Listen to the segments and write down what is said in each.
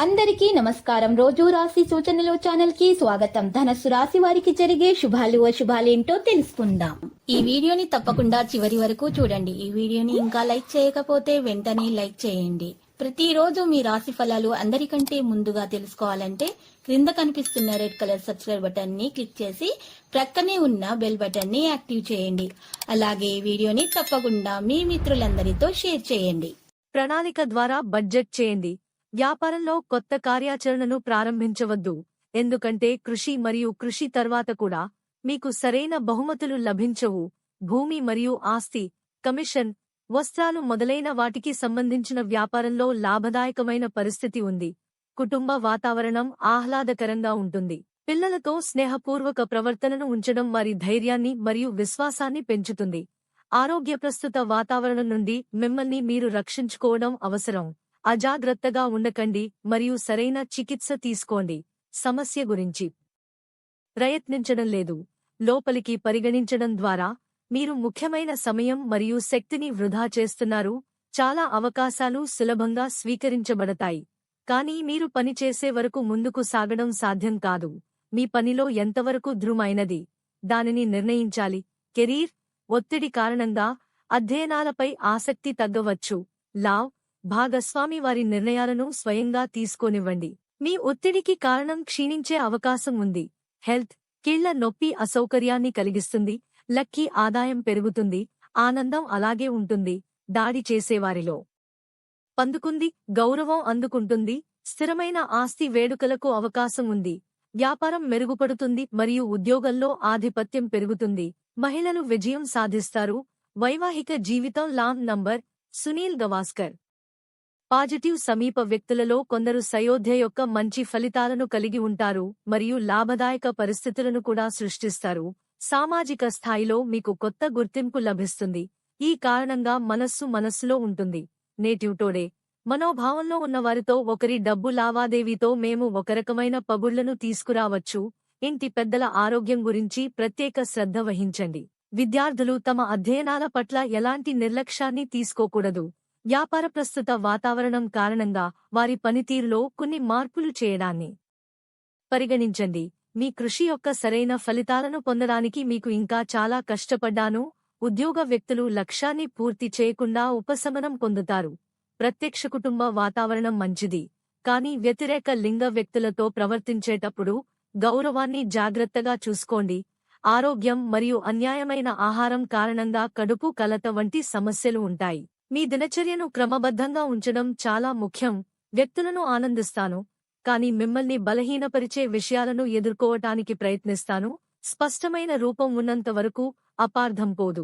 అందరికీ నమస్కారం. రోజు రాశి సూచనలు ఛానల్ కి స్వాగతం. ధనస్సు రాశి వారికి జరిగే శుభాలు అశుభాలేంటో తెలుసుకుందాం. ఈ వీడియోని తప్పకుండా చివరి వరకు చూడండి. ఈ వీడియోని ఇంకా లైక్ చేయకపోతే వెంటనే లైక్ చేయండి. ప్రతిరోజు మీ రాశి ఫలాలు అందరికంటే ముందుగా తెలుసుకోవాలంటే క్రింద కనిపిస్తున్న రెడ్ కలర్ సబ్స్క్రైబ్ బటన్ ని క్లిక్ చేసి ప్రక్కనే ఉన్న బెల్ బటన్ ని యాక్టివ్ చేయండి. అలాగే ఈ వీడియోని తప్పకుండా మీ మిత్రులందరితో షేర్ చేయండి. ప్రణాళిక ద్వారా బడ్జెట్ చేయండి. వ్యాపారంలో కొత్త కార్యాచరణను ప్రారంభించవద్దు, ఎందుకంటే కృషి మరియు కృషి తర్వాత కూడా మీకు సరైన బహుమతులు లభించవు. భూమి మరియు ఆస్తి, కమిషన్, వస్త్రాలు మొదలైన వాటికి సంబంధించిన వ్యాపారంలో లాభదాయకమైన పరిస్థితి ఉంది. కుటుంబ వాతావరణం ఆహ్లాదకరంగా ఉంటుంది. పిల్లలతో స్నేహపూర్వక ప్రవర్తనను ఉంచడం వారి ధైర్యాన్ని మరియు విశ్వాసాన్ని పెంచుతుంది. ఆరోగ్య ప్రస్తుత వాతావరణం నుండి మిమ్మల్ని మీరు రక్షించుకోవడం అవసరం. అజాగ్రత్తగా ఉండకండి మరియు సరైన చికిత్స తీసుకోండి. సమస్య గురించి ప్రయత్నించడం లేదు. లోపలికి పరిగణించడం ద్వారా మీరు ముఖ్యమైన సమయం మరియు శక్తిని వృధా చేస్తున్నారు. చాలా అవకాశాలు సులభంగా స్వీకరించబడతాయి, కానీ మీరు పనిచేసే వరకు ముందుకు సాగడం సాధ్యం కాదు. మీ పనిలో ఎంతవరకు దృఢమైనది దానిని నిర్ణయించాలి. కెరీర్ ఒత్తిడి కారణంగా అధ్యయనాలపై ఆసక్తి తగ్గవచ్చు. లావ్ భాగస్వామి వారి నిర్ణయాలను స్వయంగా తీసుకోనివ్వండి. మీ ఒత్తిడికి కారణం క్షీణించే అవకాశం ఉంది. హెల్త్ కీళ్ల నొప్పి అసౌకర్యాన్ని కలిగిస్తుంది. లక్కీ ఆదాయం పెరుగుతుంది. ఆనందం అలాగే ఉంటుంది. దాడి చేసేవారిలో పందుకుంది. గౌరవం అందుకుంటుంది. స్థిరమైన ఆస్తి వేడుకలకు అవకాశం ఉంది. వ్యాపారం మెరుగుపడుతుంది మరియు ఉద్యోగంలో ఆధిపత్యం పెరుగుతుంది. మహిళలు విజయం సాధిస్తారు. వైవాహిక జీవితం long number Sunil Gavaskar. Positive సమీప వ్యక్తులలో కొందరు సయోధ్య యొక్క మంచి ఫలితాలను కలిగి ఉంటారు మరియు లాభదాయక పరిస్థితులను కూడా సృష్టిస్తారు. సామాజిక స్థాయిలో మీకు కొత్త గుర్తింపు లభిస్తుంది. ఈ కారణంగా మనస్సులో ఉంటుంది. నేటివ్ టుడే మనోభావంలో ఉన్నవారితో ఒకరి డబ్బు లావాదేవీతో మేము ఒక రకమైన పగుళ్లను తీసుకురావచ్చు. ఇంటి పెద్దల ఆరోగ్యం గురించి ప్రత్యేక శ్రద్ధ వహించండి. విద్యార్థులు తమ అధ్యయనాల పట్ల ఎలాంటి నిర్లక్ష్యాన్ని తీసుకోకూడదు. వ్యాపార ప్రస్తుత వాతావరణం కారణంగా వారి పనితీరులో కొన్ని మార్పులు చేయడాన్ని పరిగణించండి. మీ కృషి యొక్క సరైన ఫలితాలను పొందడానికి మీకు ఇంకా చాలా కష్టపడ్డాను. ఉద్యోగ వ్యక్తులు లక్ష్యాన్ని పూర్తి చేయకుండా ఉపశమనం పొందుతారు. ప్రత్యక్ష కుటుంబ వాతావరణం మంచిది, కానీ వ్యతిరేక లింగ వ్యక్తులతో ప్రవర్తించేటప్పుడు గౌరవాన్ని జాగ్రత్తగా చూసుకోండి. ఆరోగ్యం మరియు అన్యాయమైన ఆహారం కారణంగా కడుపు కలత వంటి సమస్యలు ఉంటాయి. మీ దినచర్యను క్రమబద్ధంగా ఉంచడం చాలా ముఖ్యం. వ్యక్తులను ఆనందిస్తాను, కానీ మిమ్మల్ని బలహీనపరిచే విషయాలను ఎదుర్కోవటానికి ప్రయత్నిస్తాను. స్పష్టమైన రూపం ఉన్నంత వరకు అపార్థం పోదు.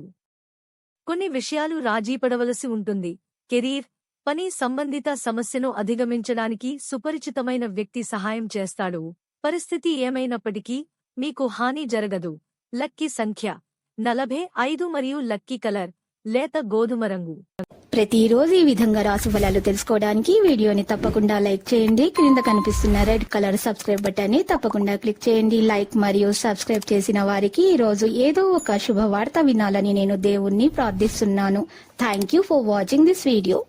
కొన్ని విషయాలు రాజీపడవలసి ఉంటుంది. కెరీర్ పని సంబంధిత సమస్యను అధిగమించడానికి సుపరిచితమైన వ్యక్తి సహాయం చేస్తాడు. పరిస్థితి ఏమైనప్పటికీ మీకు హాని జరగదు. లక్కీ సంఖ్య 45 మరియు లక్కీ కలర్ లేత గోధుమ రంగు. ప్రతిరోజు ఈ విధంగా రాశి ఫలాలు తెలుసుకోవడానికి వీడియోని తప్పకుండా లైక్ చేయండి. క్రింద కనిపిస్తున్న రెడ్ కలర్ సబ్స్క్రైబ్ బటన్ ని తప్పకుండా క్లిక్ చేయండి. లైక్ మరియు సబ్స్క్రైబ్ చేసిన వారికి ఈ రోజు ఏదో ఒక శుభవార్త వినాలని నేను దేవుణ్ణి ప్రార్థిస్తున్నాను. Thank you for watching this video.